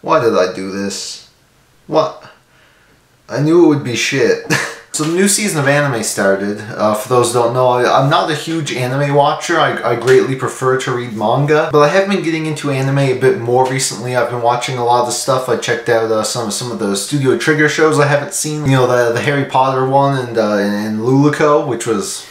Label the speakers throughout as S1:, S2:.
S1: Why did I do this? What? I knew it would be shit. So the new season of anime started. For those who don't know, I'm not a huge anime watcher. I greatly prefer to read manga. But I have been getting into anime a bit more recently. I've been watching a lot of the stuff. I checked out some of the Studio Trigger shows I haven't seen. You know, the Harry Potter one and Luluco, which was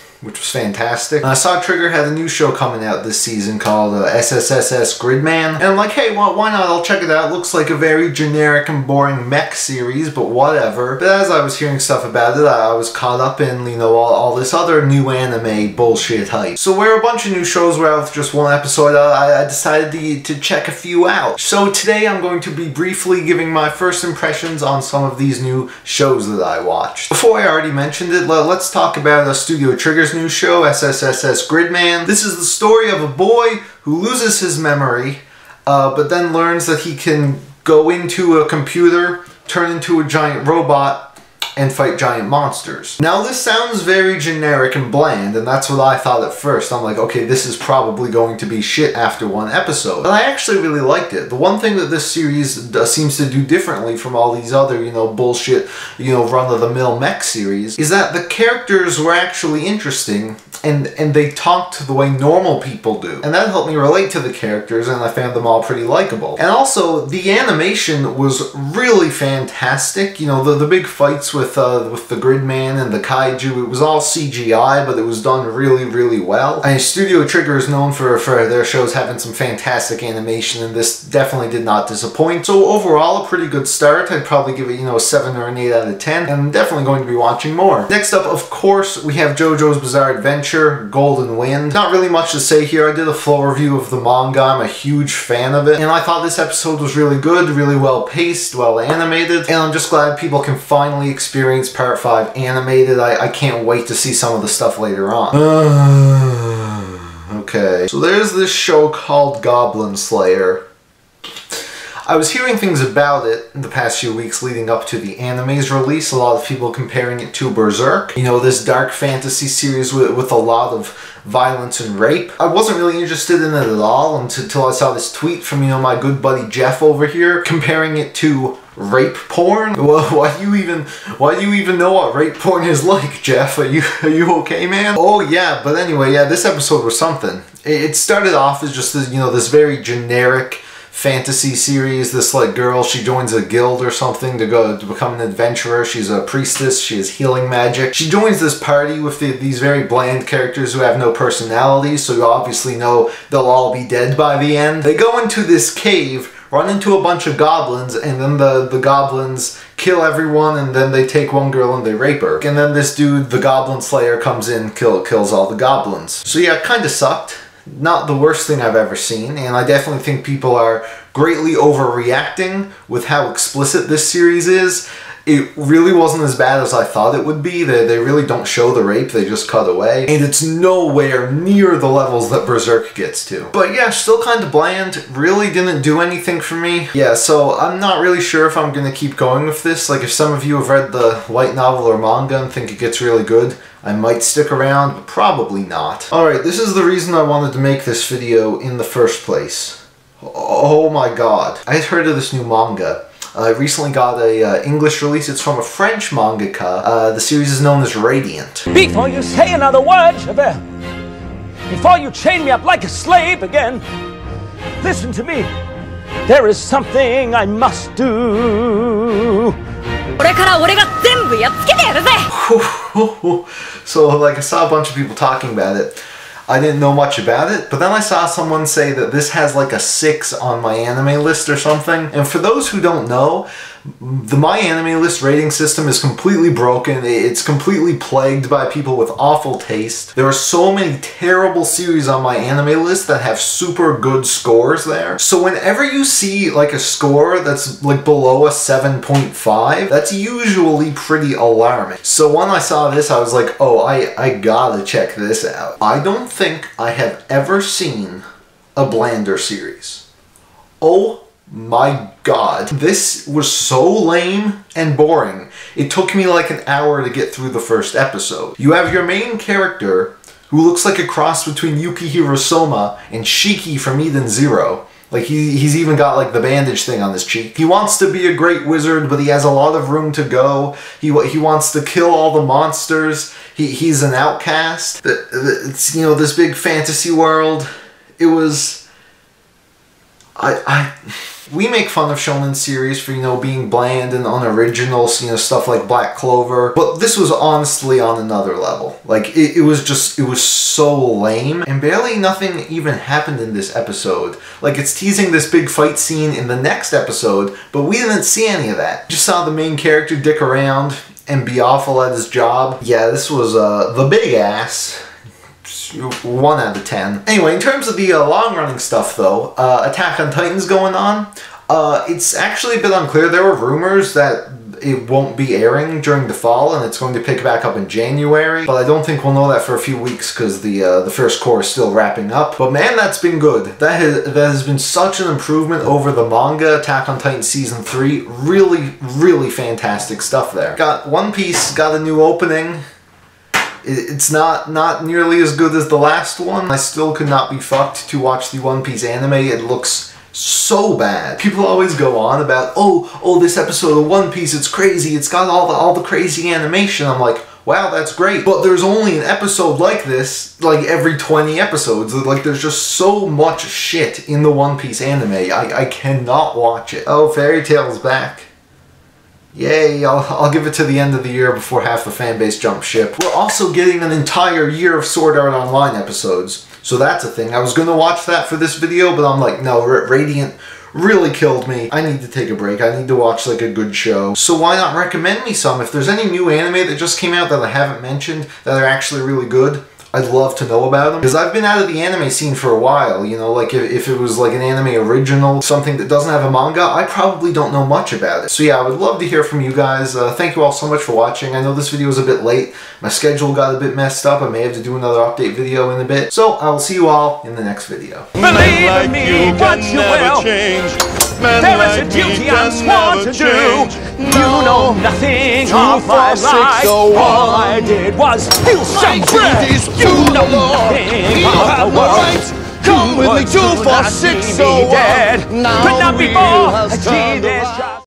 S1: fantastic. And I saw Trigger had a new show coming out this season called SSSS Gridman. And I'm like, hey, why not? I'll check it out. It looks like a very generic and boring mech series, but whatever. But as I was hearing stuff about it, I was caught up in, you know, all this other new anime bullshit hype. So where a bunch of new shows were out with just one episode, I decided to check a few out. So today I'm going to be briefly giving my first impressions on some of these new shows that I watched. Before I already mentioned it, let's talk about Studio Trigger's new show, SSSS Gridman. This is the story of a boy who loses his memory, but then learns that he can go into a computer, turn into a giant robot, and fight giant monsters. Now this sounds very generic and bland, and that's what I thought at first. I'm like, okay, this is probably going to be shit after one episode. But I actually really liked it. The one thing that this series seems to do differently from all these other, you know, bullshit, you know, run-of-the-mill mech series, is that the characters were actually interesting, and they talked the way normal people do. And that helped me relate to the characters, and I found them all pretty likable. And also, the animation was really fantastic. You know, the big fights with the Gridman and the Kaiju, it was all CGI, but it was done really, really well. And Studio Trigger is known for their shows having some fantastic animation, and this definitely did not disappoint. So overall, a pretty good start. I'd probably give it, you know, a 7 or an 8 out of 10, and I'm definitely going to be watching more. Next up, of course, we have JoJo's Bizarre Adventure, Golden Wind. Not really much to say here. I did a full review of the manga. I'm a huge fan of it, and I thought this episode was really good, really well paced, well animated, and I'm just glad people can finally experience Part 5 animated. I can't wait to see some of the stuff later on. Okay, so there's this show called Goblin Slayer. I was hearing things about it in the past few weeks leading up to the anime's release. A lot of people comparing it to Berserk. You know, this dark fantasy series with a lot of violence and rape. I wasn't really interested in it at all until I saw this tweet from, you know, my good buddy Jeff over here comparing it to rape porn. Well, why do you even know what rape porn is like, Jeff? Are you okay, man? Oh yeah, but anyway, yeah, this episode was something. It started off as just this, you know, this very generic fantasy series. This like girl, she joins a guild or something to become an adventurer. She's a priestess. She has healing magic. She joins this party with these very bland characters who have no personality, so you obviously know they'll all be dead by the end. They go into this cave, run into a bunch of goblins, and then the goblins kill everyone, and then they take one girl and they rape her. And then this dude, the Goblin Slayer, comes in, kills all the goblins. So yeah, it kinda sucked. Not the worst thing I've ever seen, and I definitely think people are greatly overreacting with how explicit this series is. It really wasn't as bad as I thought it would be. They really don't show the rape, they just cut away. And it's nowhere near the levels that Berserk gets to. But yeah, still kind of bland. Really didn't do anything for me. Yeah, so I'm not really sure if I'm gonna keep going with this. Like, if some of you have read the light novel or manga and think it gets really good, I might stick around, but probably not. Alright, this is the reason I wanted to make this video in the first place. Oh my god. I had heard of this new manga. I recently got a English release. It's from a French mangaka. The series is known as RadiAIN'T.
S2: Before you say another word, Javert, before you chain me up like a slave again, listen to me. There is something I must do.
S1: So, like, I saw a bunch of people talking about it. I didn't know much about it, but then I saw someone say that this has like a 6 on my anime list or something. And for those who don't know, the My Anime List rating system is completely broken. It's completely plagued by people with awful taste. There are so many terrible series on My Anime List that have super good scores there. So whenever you see like a score that's like below a 7.5, that's usually pretty alarming. So when I saw this, I was like, oh, I gotta check this out. I don't think I have ever seen a blander series. Oh my god. This was so lame and boring. It took me like an hour to get through the first episode. You have your main character, who looks like a cross between Yukihiro Soma and Shiki from Eden Zero. Like, he's even got, like, the bandage thing on his cheek. He wants to be a great wizard, but he has a lot of room to go. He wants to kill all the monsters. He's an outcast. It's, you know, this big fantasy world. It was... We make fun of shonen series for, you know, being bland and unoriginal, you know, stuff like Black Clover. But this was honestly on another level. Like, it was so lame. And barely nothing even happened in this episode. Like, it's teasing this big fight scene in the next episode, but we didn't see any of that. Just saw the main character dick around and be awful at his job. Yeah, this was the big ass. 1 out of 10. Anyway, in terms of the long-running stuff, though, Attack on Titan's going on. It's actually a bit unclear. There were rumors that it won't be airing during the fall, and it's going to pick back up in January. But I don't think we'll know that for a few weeks because the first core is still wrapping up. But man, that's been good. That has been such an improvement over the manga. Attack on Titan Season 3. Really, really fantastic stuff there. Got One Piece, got a new opening. It's not nearly as good as the last one. I still could not be fucked to watch the One Piece anime. It looks so bad. People always go on about, oh, this episode of One Piece, it's crazy. It's got all the crazy animation. I'm like, wow, that's great. But there's only an episode like this, like every 20 episodes. Like, there's just so much shit in the One Piece anime. I cannot watch it. Oh, Fairy Tail's back. Yay, I'll give it to the end of the year before half the fanbase jumps ship. We're also getting an entire year of Sword Art Online episodes, so that's a thing. I was going to watch that for this video, but I'm like, no, Radiant really killed me. I need to take a break. I need to watch like a good show. So why not recommend me some? If there's any new anime that just came out that I haven't mentioned that are actually really good, I'd love to know about them. Because I've been out of the anime scene for a while, you know, like if it was like an anime original, something that doesn't have a manga, I probably don't know much about it. So yeah, I would love to hear from you guys. Thank you all so much for watching. I know this video was a bit late. My schedule got a bit messed up. I may have to do another update video in a bit. So I will see you all in the next video.
S2: Believe in me, what you will. There is a duty I'm sworn to do. You know nothing of my life. All I did was steal some bread. You know nothing of the world.
S3: Come with me, 2 4 6 so dead.
S2: But not before I see this.